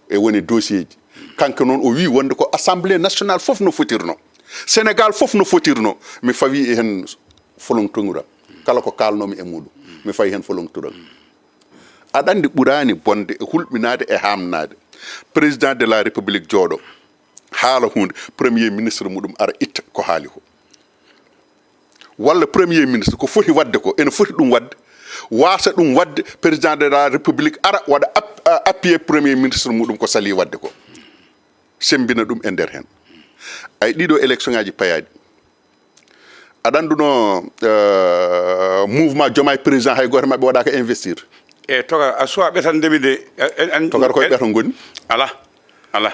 S2: e woni dossier ji kanko noon o wi wonde ko assemblée nationale fof no fotirno Sénégal fof no fotirno mi fawi e hen folon tonguram kala ko kalnomi e muɗum mi fayi hen folon turam aɗa andi ɓurani bonde e hulɓinade e hamnade président de la république jooɗo haala hunde premier ministre muɗum ara itta ko haali ko walla premier ministre ko foti wadde ko ene foti ɗum wadde wasa ɗum wadde président de la république ara waɗa appuyé premier ministre muɗum ko sali wadde ko sembina ɗum e nder hen ay ɗiɗo élection ngaji payadi aɗa anduno mouvement Diomaye président hay goto mabɓe waɗaka investir
S1: e toga a suwa ɓetandemi de
S2: togar koye ɓeto goni
S1: ala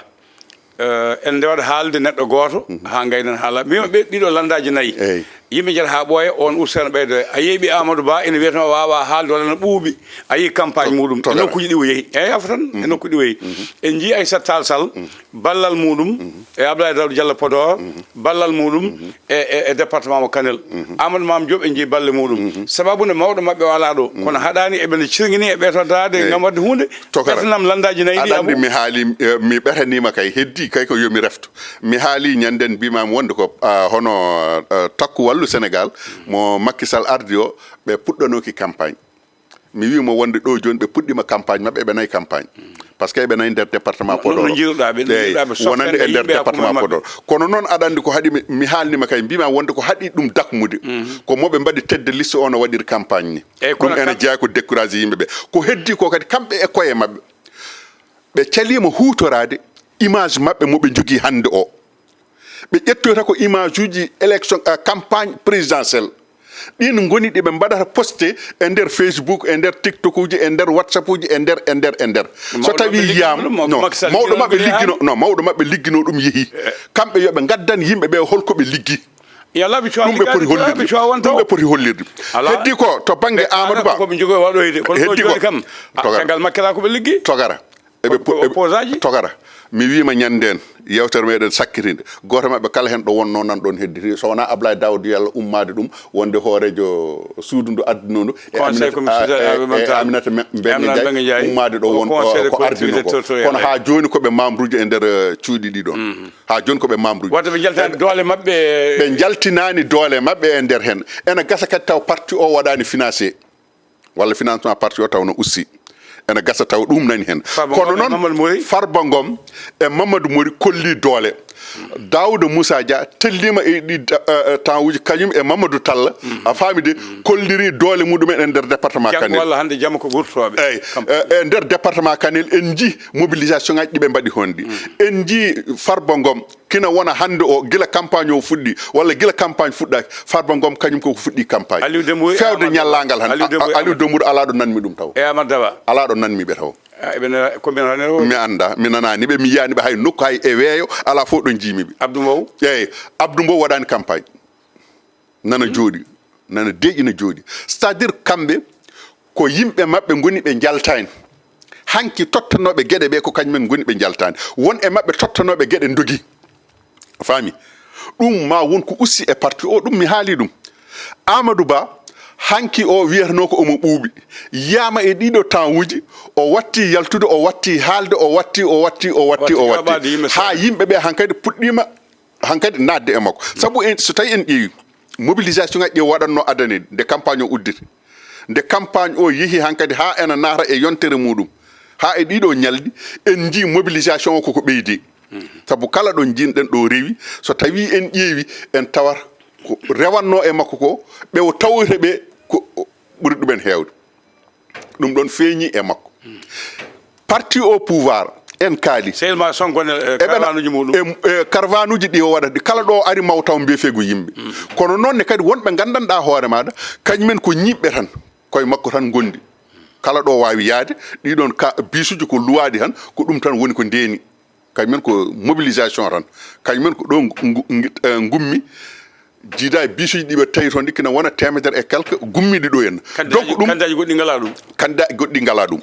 S1: en ndewat haalde neɗɗo goto ha gaynen haala mima ɓe ɗiɗo landaji nayyi yimɓe jeta ha ɓooya on ustano ɓeydo a yeeɓi Amadou Ba ene wiyatno wawa haalde walla no ɓuuɓi a yii campagne muɗum e nokkuji ɗi o yeehi eyyi afa tan e nokkuji ɗi o yeehi en jii Aissata Tall Sall ballal muɗum e Abdoulaye Daouda Diallo Podor ballal muɗum e département mo Kanel Amadou Mame Diop en jii balle muɗum sababude mawɗo mabɓe wala ɗo kono haɗani eɓene cirgini e ɓetodade gam wadde hunde ɓetanam landaji nayyi ɗi
S2: aɗa andi mi haali mi ɓetanima kay heddi kay ko yomi refto mi haali ñanden mbimami wonde ko hono takku wallu Sénégal mo Macky Sall ardi o ɓe puɗɗanoki campagne mi wimo wonde ɗo joni ɓe puɗɗima campagne mabɓe ɓe nayi campagne par ce que ɓe nayi nder département Podor wonande e nder département Podor kono noon aɗa andi ko haaɗi mi haalnima kay mbima wonde ko haaɗi ɗum dakmude ko moɓe mbaɗi tedde liste o no waɗiri campagne ni ɗum ene jeeya ko découragé yimɓeɓe ko heddi ko kadi kamɓe e koye mabɓe ɓe calima hutorade image mabɓe moɓe jogui hande o ɓe ƴettoyta ko image uji élection campagne présidentielle ɗin goni ɗi ɓe mbaɗata posté e nder Facebook e nder TikTok uji e nder WhatsApp uji e nder so tawi yiyama mawɗo mabɓe liggino ɗum yeehi kamɓe yoɓe gaddan yimɓeɓe holko ɓe liggi ɗum ɓe poti hollirde heddi ko to banggue Amadou Ba heddi ko togara togara mi wima ñanden yewtere meɗen sakkitinde goto mabɓe kala hen ɗo wonno nan ɗon hedditi so wona Abdoulaye Daouda Diallo ummade ɗum wonde hoorejo suudu ndu addino ndu e Aminata Mbengue Ndiaye ummade ɗo won ko ardino ko kono ha joni koɓe membre uji e nder cuuɗi ɗi ɗon ha joni koɓe membre uji
S1: wadde ɓe jaltani doole mabɓe
S2: ɓe jaltinani doole mabɓe e nder hen ene gasa kadi taw parti o waɗani financé walla financement parti o taw no ussi ene gasa taw ɗum nani hen kono noon Farba Ngom e Mamadou Mori kolli doole Daouda Moussa Dia tellima e ɗi temps uji kañum e Mamadou Talla a faami de kolliri doole muɗumen e nder département Kanel
S1: walla hande jamma ko wurtoɓe
S2: eyyi e nder département Kanel en jii mobilisation ngaji ɗiɓe mbaɗi honɗi en jii Farba Ngom kina wona hande o gila campagne o fuɗɗi walla gila campagne fuɗɗaki Farba Ngom kañum koko fuɗɗi campagne fewde ñallagal han Aliou Dembour ala ɗo nanmi ɗum taw
S1: e Amadou Daba
S2: ala ɗo nanmi ɓe taw mi anda mi nanani ɓe mi yiyani ɓe hay nokku hay e weeyo ala fof ɗo jimiɓe
S1: Abdou Mbow
S2: eyyi Abdou Mbow waɗani campagne nana jooɗi nana deƴƴina jooɗi c'est à dire kamɓe ko yimɓe mabɓe goni ɓe jaltani hanki tottanoɓe gueɗe ɓe ko kañumen goni ɓe jaltani won e mabɓe tottanoɓe gueɗe dogui faami ɗum ma won ko ussi e parti o ɗum mi haali ɗum Amadou Ba hanki o wiyatano ko omo ɓuuɓi yama e ɗiɗo temps uji o watti yaltude o watti haalde o watti ha yimɓeɓe hankkadi puɗɗima hankkadi nadde e makko saabu so tawi en ƴeewi mobilisation ngaji ɗi waɗanno adane nde campagne o udditi nde campagne o yeehi hankkadi ha ena naata e yontere muɗum ha e ɗiɗo ñalɗi en jii mobilisation o koko ɓeydi saabu kala ɗo jinɗen ɗo rewi so tawi en ƴeewi en tawat ko rewanno e makko ko ɓe o tawre ɓe ko ɓuri ɗumen heewde ɗum ɗon feeñi e makko parti au pouvoir en kaali
S1: sehilma sonkone caravanuji muɗum
S2: e caravanuji ɗi o waɗat kala ɗo ari mawtaw mbiyefego yimɓe kono noonne kadi wonɓe gandanɗa hoore maɗa kañumen ko ñiɓɓe tan koye makko tan gondi kala ɗo wawi yaade ɗiɗon bisuji ko luwaɗi tan ko ɗum tan woni ko ndeeni kañumen ko mobilisation tan kañumen ko ɗo gummi jiida e bisuji ɗiɓe tawi toon ɗi kina wona temedere e quelque gummiɗi ɗo henna donc ɗum
S1: candidat ji goɗɗi ngala ɗum
S2: candidat goɗɗi ngala ɗum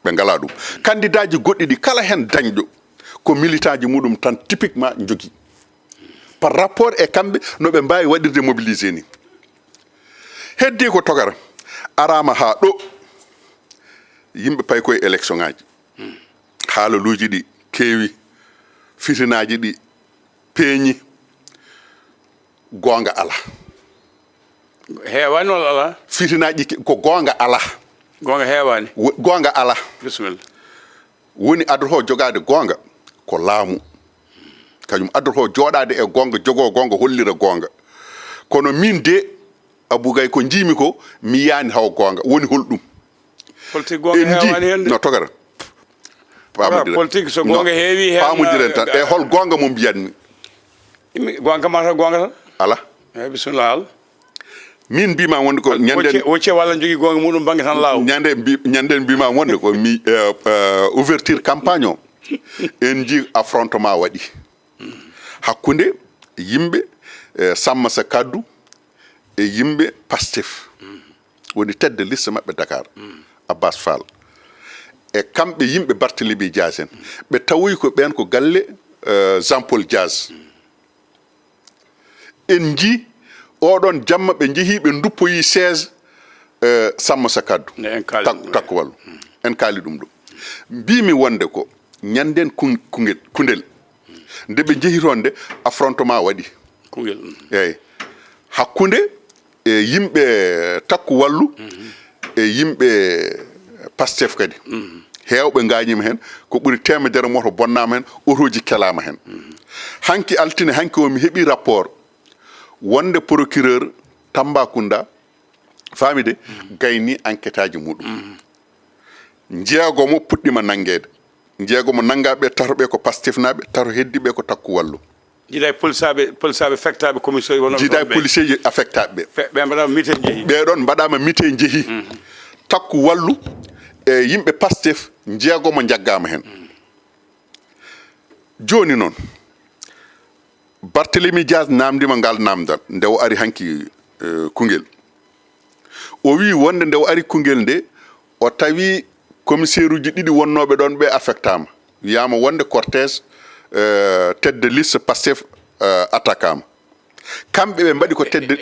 S2: ɓe ngala ɗum candidat ji goɗɗi ɗi kala hen dañɗo ko militant ji muɗum tan typiquement jogui par rapport e kamɓe noɓe mbawi waɗirde mobilisé ni heddi ko togara arama ha ɗo yimɓe pay koye élection ngaji haalaluji ɗi keewi fitinaji ɗi peeñi gonga ala
S1: heewani walla ala
S2: fitinaji ko gonga ala
S1: gonga heewani
S2: gonga ala
S1: bisimilla
S2: woni adorho jogade gonga ko laamu kañum adorho joɗade e gonga jogo gonga hollira gonga kono min de abugay ko jimi ko mi yani haw gonga woni holdum
S1: politique gonga hewani hende
S2: no togara
S1: politique so gonga heewi
S2: pamudiren tan e hol gonga mo biyanmi
S1: gonga mata gonga tan
S2: ala
S1: bismillah
S2: min bima wonde ko nyande
S1: wocce walla jogi gonga mudum bangi tan law
S2: nyande bima wonde ko mi ouverture campagne o en ji affrontement wadi hakkunde yimbe samma sa kaddu e yimbe Pastef woni tedde liste mabbe Dakar Abbas Fall e kambe yimbe Barthélémy Dias en be tawoy ko ben ko galle Jean Paul Dias en ji odon jamma be jehi be nduppoyi 16 samma sa kaddu takko wallu en kaali dum do bimi wonde ko nyanden kundel nde be jehi ronde affrontement wadi
S1: kungel
S2: eyi hakkunde e yimɓe takku wallu e yimɓe Pastef kadi heewɓe ngañima hen ko ɓuri temedere moto bonnama hen otoji kelama hen hanki altine hanki o mi heeɓi rapport wonde procureur Tambacounda famide gayni enquête aji muɗum jeegomo puɗɗima nanguede jeegomo nangaɓe taroɓe ko Pastef naɓe taro heddiɓe ko takku wallu
S1: jiday polisaɓe fectaɓe commission wono
S2: jiday policier affectaɓe
S1: ɓe mbaɗama mité jeehi
S2: ɓeɗon mbaɗama mité jeehi takku wallu e yimɓe Pastef jeegomo jaggama hen joni noon Barthélémy Dias namdima ngal namdal nde o ari hanki kungel o wi wonde nde o ari kungel nde o tawi commissaire uji ɗiɗi wonnoɓe ɗon ɓe affectama wiyama wonde cortège tête de liste Pastef attaquama kamɓe ɓe mbaɗi ko tedde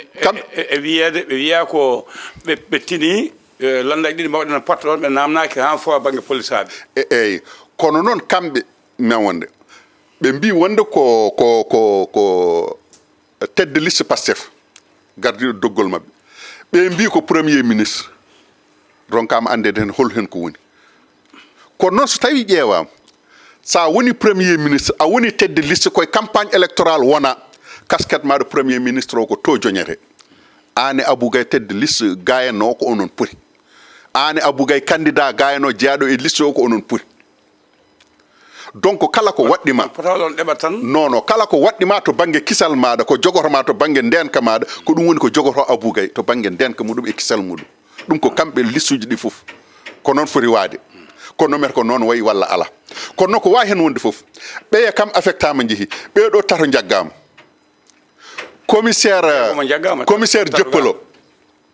S1: wiyede ɓe wiya ko ɓe tini landaji ɗiɗi mawɗe no potta ɗon ɓe namnaki han fo banggue polisaɓe
S2: eyyi kono noon kamɓe men wonde ɓe mbi wonde ko tête de liste Pastef gardiɗo doggol mabɓe ɓe mbi ko premier ministre ronkama andede hen hol hen ko woni kono noon so tawi ƴeewama sa woni premier ministre a woni tête de liste koye campagne électorale wona casquette maɗo premier ministre o ko to joñete ane Abougay tête de liste gayano ko onon poti ane Abougay candidat gayano jeeyaɗo e liste o ko onon poti donc kala ko waɗɗima non kala ko waɗɗima to banggue kisal maɗa ko jogotoma to banggue ndenka maɗa ko ɗum woni ko jogoto Abougay to banggue ndenka muɗum e kisal muɗum ɗum ko kamɓe liste uji ɗi foof ko noon foti waade kono noon ko noon wayi walla ala kono noon ko wawi hen wonde foof ɓeye kam affectama jeehi ɓeɗo tato jaggama commissaire Joppolo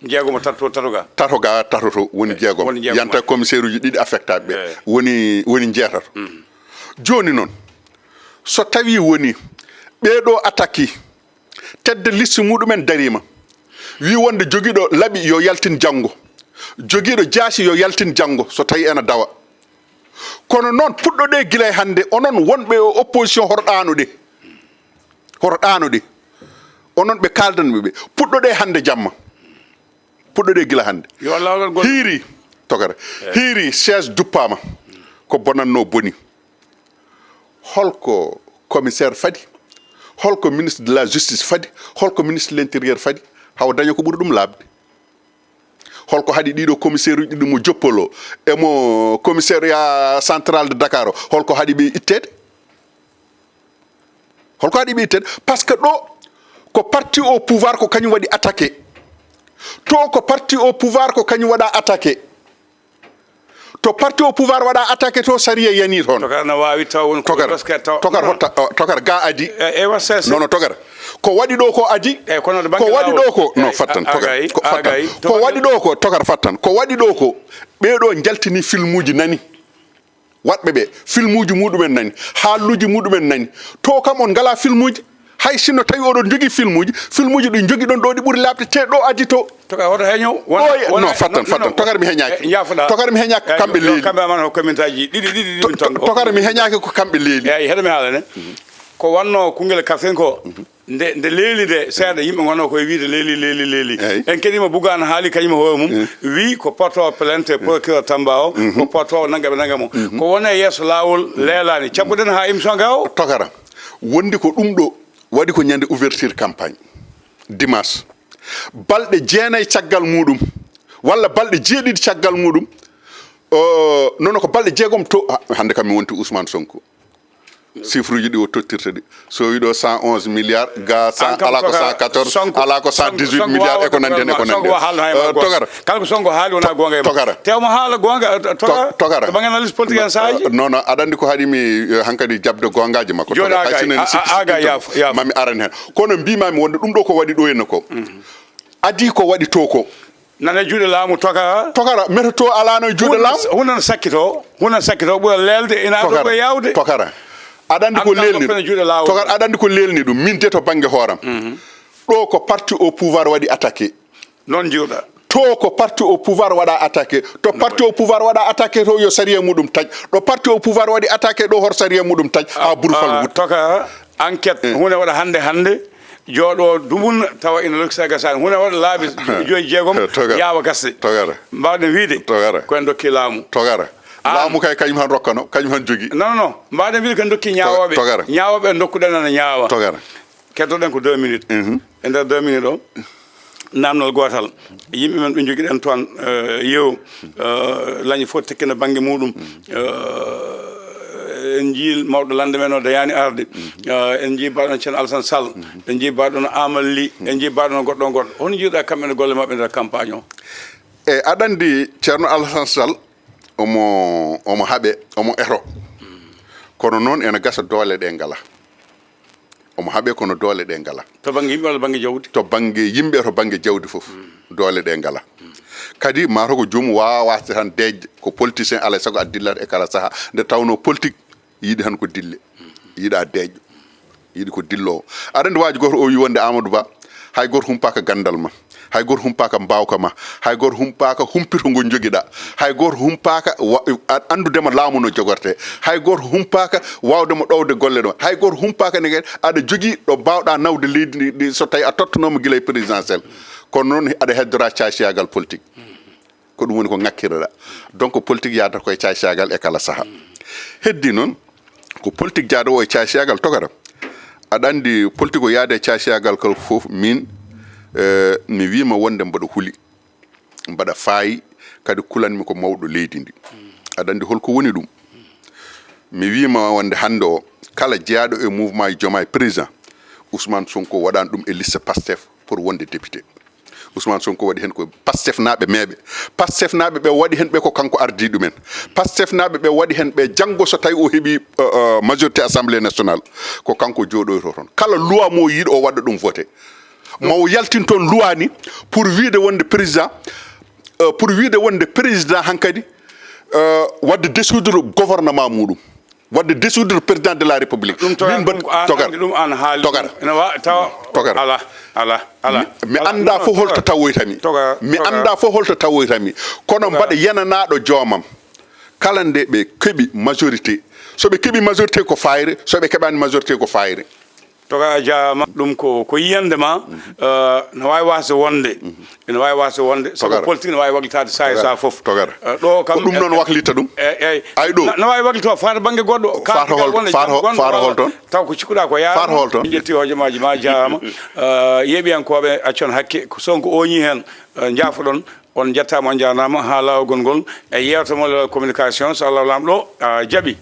S1: jeegomo
S2: tatoto woni jeegomo yanta commissaire uji ɗiɗi affectaɓe ɓe woni jeetato joni noon so tawi woni ɓeɗo attaque tête de liste muɗumen darima wi wonde joguiɗo laaɓi yo yaltin janggo joguiɗo jaasi yo yaltin janggo so tawi ena dawa kono noon puɗɗoɗe guila hande onon wonɓe opposition hoto ɗanuɗe onon ɓe kaldanɓe ɓe puɗɗoɗe hande jamma puɗɗoɗe guila hande hiiri togara hiiri siège duppama ko bonanno boni holko commissaire fadi holko ministre de la justice fadi holko ministre de l'intérieur fadi haw daña ko ɓuuri ɗum labde holko haɗi ɗiɗo commissaire uji ɗiɗi mo Joppolo e mo commissariat central de Dakar holko haɗi ɓe ittede par ce que ɗo ko parti au pouvoir ko kañum waɗi attaqué to ko parti au pouvoir ko kañum waɗa attaqué to parti au pouvoir waɗa attaqué to sariya yani toon togar ga adi non togar ko waɗi ɗo ko adi ko waɗi ɗo ko non fattan ko waɗi ɗo ko togar fattan ko waɗi ɗo ko ɓeɗo jaltini film uji nani waɗɓe ɓe film uji muɗumen nani haaluji muɗumen nani to kam on ngala film uji hay sinno tawi oɗon jogui film uji ɗi jogui ɗon ɗo ɗi ɓuuri labde te ɗo adi to non fattan togar mi heñaki kamɓe leeli togar mi heñaki ko kamɓe leeli
S1: eyi heɗami haalane ko wanno kungel Kaffrine ko nde leeli nde seeɗa yimɓe gonno koye wiide leeli en keɗima Bougane haali kañum hoore mum wi ko porto plainte procureur Tamba o ko porto nangga mo ko wona e yeeso lawol leelani cabbuɗen ha émission ga o
S2: togara wondi ko ɗum ɗo waɗi ko ñande ouverture campagne dimanche balɗe jeenayi caggal muɗum walla balɗe jeeɗiɗi caggal muɗum nono ko balɗe jeegom to hande kam mi wonti Ousmane Sonko chiffre ji ɗi o tottirta ɗi so wiɗo 111 milliards ga 100 ala ko 114 ala ko 118 milliards e ko nandi hen e ko nandi togara
S1: kala ko Sonko haali wona gonga
S2: togara
S1: tewmo haala gonga
S2: togara
S1: bangen analyse politique en saji
S2: non non aɗa andi ko haɗimi hankadi jabde gongaji makko
S1: aga yaaf
S2: mami arani hen kono mbimami wonde ɗum ɗo ko waɗi ɗo henna ko adi ko waɗi to ko
S1: nane juuɗe laamu togara
S2: meta to alano juuɗe laamu
S1: hunan sakkito ɓuura lelde ina ɗo ɓe yawde
S2: togara aɗa ko lelni togara aɗa andi ko lelni ɗum min de to banggue hooram ɗo ko parti au pouvoir waɗi attaqué
S1: noon jiwɗa
S2: to ko parti au pouvoir waɗa attaqué to parti au pouvoir waɗa attaqué to yo saria muɗum taj ɗo parti au pouvoir waɗi attaqué ɗo hor saria muɗum taj ha burfal wut
S1: toka enquête hunde waɗa hande jooɗo dumun tawa ina loksa gasani hunde waɗa laabi joyi jeegom yaawa gasde
S2: togara
S1: mbawɗen wiide koyen dokki laamu
S2: togara laamu kay kañum han rokkano kañum han jogui
S1: non mbawɗen wiide ko dokki ñawoɓe dokkuɗen ana ñaawa
S2: togara
S1: kettoɗen ko 2 minutes e nder 2 minutes o namdal gotal yimɓe men ɓe joguiɗen toon yew lañi fof tekkino banggue muɗum en jii mawɗo lande men o dayani arde en jii mbaɗon ceerno Alassane Sall en jii mbaɗon Amal Ly en jii mbaɗon goɗɗo hono jiiɗa kamɓe ne golle mabɓe nder campagne o
S2: e aɗa andi ceerno Alassane Sall omo haaɓe omo eto kono noon ene gasa doole ɗe ngala omo haaɓe kono doole ɗe ngala
S1: to banggue yimɓe walla banggue jawdi
S2: to banggue yimɓe to banggue jawdi foof doole ɗe ngala kadi mataw ko joomum wawa wasde tan dejde ko politicien alay saago a dillata e kala saaha nde tawno politique yiiɗi tan ko dille yiiɗa deeƴo yiiɗi ko dillowo aɗa andi waji goto o wi wonde Amadou Ba hay goto humpaka gandal ma hay goto humpaka mbawka ma hay goto humpaka humpito ngo joguiɗa hay goto humpaka andudema laamu no jogorte hay goto humpaka wawdemo ɗowde golle ɗo hay goto humpaka ne aɗa jogui ɗo mbawɗa nawde leydi ndi so tawi a tottanoma guila e présidentiel kono noon aɗa heddora cayciyagal politique ko ɗum woni ko ngakkireɗa donc politique yadata koye cayciyagal e kala saaha heddi noon ko politique jaadowo e cayciyagal togara aɗa andi politique o yaade e cayciyagal kal foof min mi wima wonde mbaɗa huuli mbaɗa faayi kadi kulanmi ko mawɗo leydi ndi aɗa andi holko woni ɗum mi wima wonde hande o kala jeeyaɗo e mouvement e Diomaye président Ousmane Sonko waɗani ɗum e liste Pastef pour wonde député Ousmane Sonko waɗi hen ko Pastef naɓe meeɓe Pastef naɓe ɓe waɗi hen ɓe ko kanko ardi ɗumen Pastef naɓe ɓe waɗi hen ɓe janggo so tawi o heeɓi majorité assemblée nationale ko kanko jooɗoyto toon kala loi mo yiiɗo o waɗa ɗum voté mawo yaltin toon loi ni pour wiide wonde président hankadi wadde dissoudre gouvernement muɗum wadde dissoudre président de la république mi anda fof holto tawoytami kono mbaɗa yananaɗo joomam kala nde ɓe keeɓi majorité soɓe keeɓi majorité ko fayre soɓe keeɓani majorité ko fayre
S1: toga jaama ɗum ko yiyande ma no wawi wasde wonde ene wawi wasde wonde sabu politique ne wawi waglitade sa e sa foof ɗo kam
S2: ko ɗum noon waklita ɗum ay ɗo
S1: no wawi waglito fata banggue goɗɗo
S2: fata hol toon
S1: taw ko cikkuɗa ko yaara
S2: hol toon
S1: jetti hojomaji ma jaama yeeɓiyankoɓe accon hakke ko Sonko oñi hen jaafoɗon on jettama on jarnama ha lawol ngol e yewtamol communication so Allah lamɗo jaaɓi